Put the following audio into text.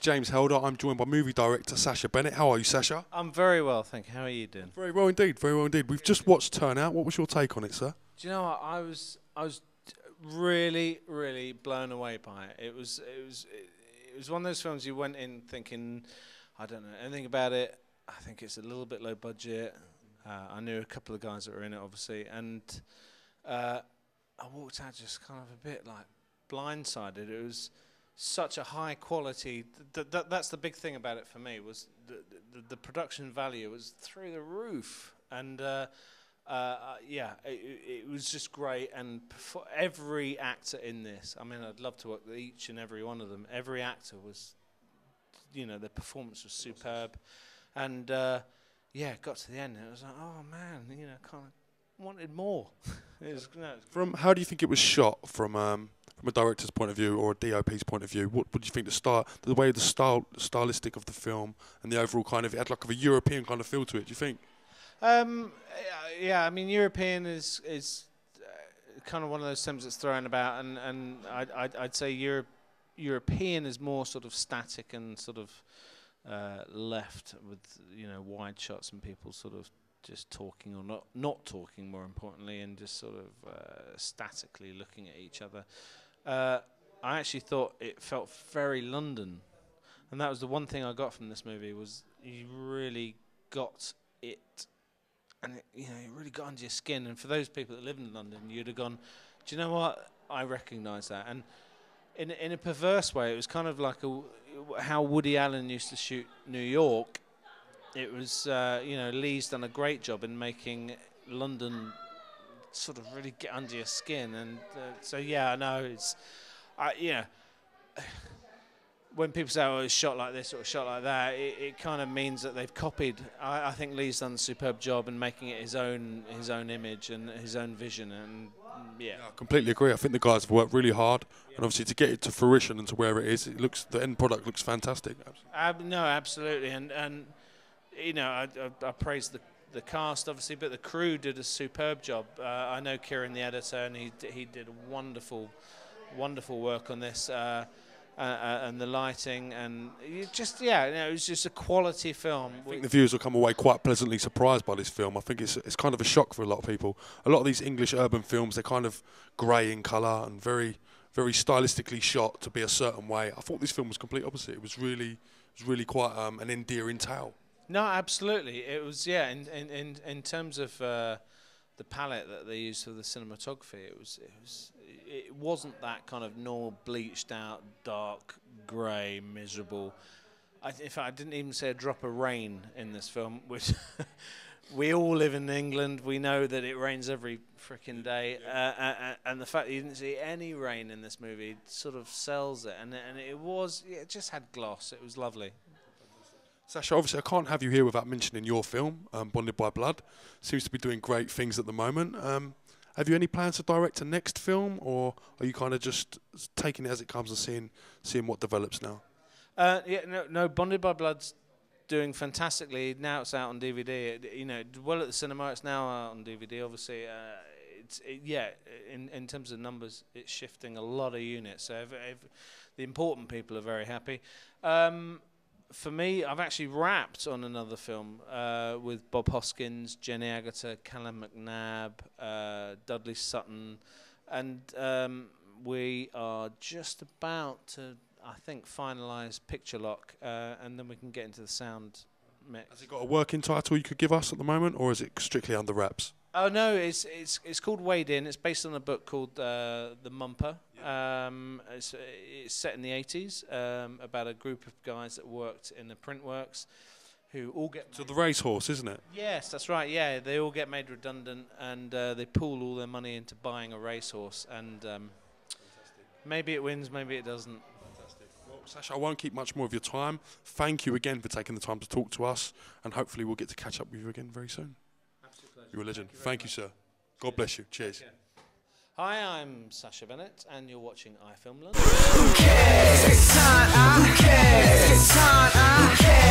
James Helder. I'm joined by movie director Sacha Bennett. How are you, Sacha? I'm very well, thank you. How are you doing? Very well indeed, very well indeed. We've just watched Turnout. What was your take on it, sir? Do you know what? I was really blown away by it. It was one of those films you went in thinking, I don't know anything about it. I think it's a little bit low budget. I knew a couple of guys that were in it, obviously, and I walked out just kind of a bit like blindsided. It was such a high quality. That's the big thing about it for me, was the production value was through the roof, and yeah, it was just great. And for every actor in this, I mean, I'd love to work with each and every one of them. Every actor was, you know, their performance was superb, and yeah, got to the end and it was like, oh man, you know, kind of wanted more. It was, From how do you think it was shot from a director's point of view or a DOP's point of view? What do you think the way the stylistic of the film and the overall kind of, it had like a European kind of feel to it? Do you think? Yeah, I mean, European is kind of one of those terms that's thrown about, and I'd say European is more sort of static and sort of left with, you know, wide shots and people sort of just talking or not talking, more importantly, and just sort of statically looking at each other. I actually thought it felt very London, and that was the one thing I got from this movie, was you really got it, and it, you know, it really got under your skin. And for those people that live in London, you'd have gone, do you know what? I recognise that. And in a perverse way, it was kind of like how Woody Allen used to shoot New York. It was, you know, Lee's done a great job in making London sort of really get under your skin. And so, yeah, I know it's, you know, when people say, oh, it's shot like this or shot like that, it kind of means that they've copied. I think Lee's done a superb job in making it his own image and his own vision. And yeah, I completely agree. I think the guys have worked really hard, and obviously to get it to fruition and to where it is, the end product looks fantastic. No, absolutely, and you know, I praise the cast obviously, but the crew did a superb job. I know Kieran, the editor, and he did wonderful work on this, and the lighting, and just, yeah, you know, it was just a quality film. I think the viewers will come away quite pleasantly surprised by this film. I think it's kind of a shock for a lot of people. A lot of these English urban films, they're kind of grey in colour and very stylistically shot to be a certain way. I thought this film was complete opposite. It was really quite an endearing tale. No, absolutely. It was, yeah. In terms of the palette that they used for the cinematography, it wasn't that kind of normal bleached out, dark, grey, miserable. In fact, I didn't even say a drop of rain in this film, which we all live in England. We know that it rains every frickin' day, and the fact that you didn't see any rain in this movie sort of sells it. And it just had gloss. It was lovely. Sacha, obviously I can't have you here without mentioning your film, Bonded by Blood. Seems to be doing great things at the moment. Have you any plans to direct a next film, or are you kind of just taking it as it comes and seeing what develops now? Yeah, no, Bonded by Blood's doing fantastically. Now it's out on DVD. You know, well at the cinema, it's now out on DVD. Obviously, yeah, in terms of numbers, it's shifting a lot of units. So the important people are very happy. For me, I've actually wrapped on another film with Bob Hoskins, Jenny Agutter, Callum McNabb, Dudley Sutton, and we are just about to, I think, finalise Picture Lock, and then we can get into the sound mix. Has it got a working title you could give us at the moment, or is it strictly under wraps? Oh no, it's called Wade In. It's based on a book called The Mumper. It's set in the 80s, about a group of guys that worked in the print works, who all get... So the racehorse, isn't it? Yes, that's right, yeah. They all get made redundant, and they pool all their money into buying a racehorse, and maybe it wins, maybe it doesn't. Fantastic. Well, Sacha, I won't keep much more of your time. Thank you again for taking the time to talk to us, and hopefully we'll get to catch up with you again very soon. You're a legend. Thank you, sir. God bless you. Cheers. Hi, I'm Sacha Bennett, and you're watching iFILM London. Who cares? It's time. Who cares? It's time. Who cares?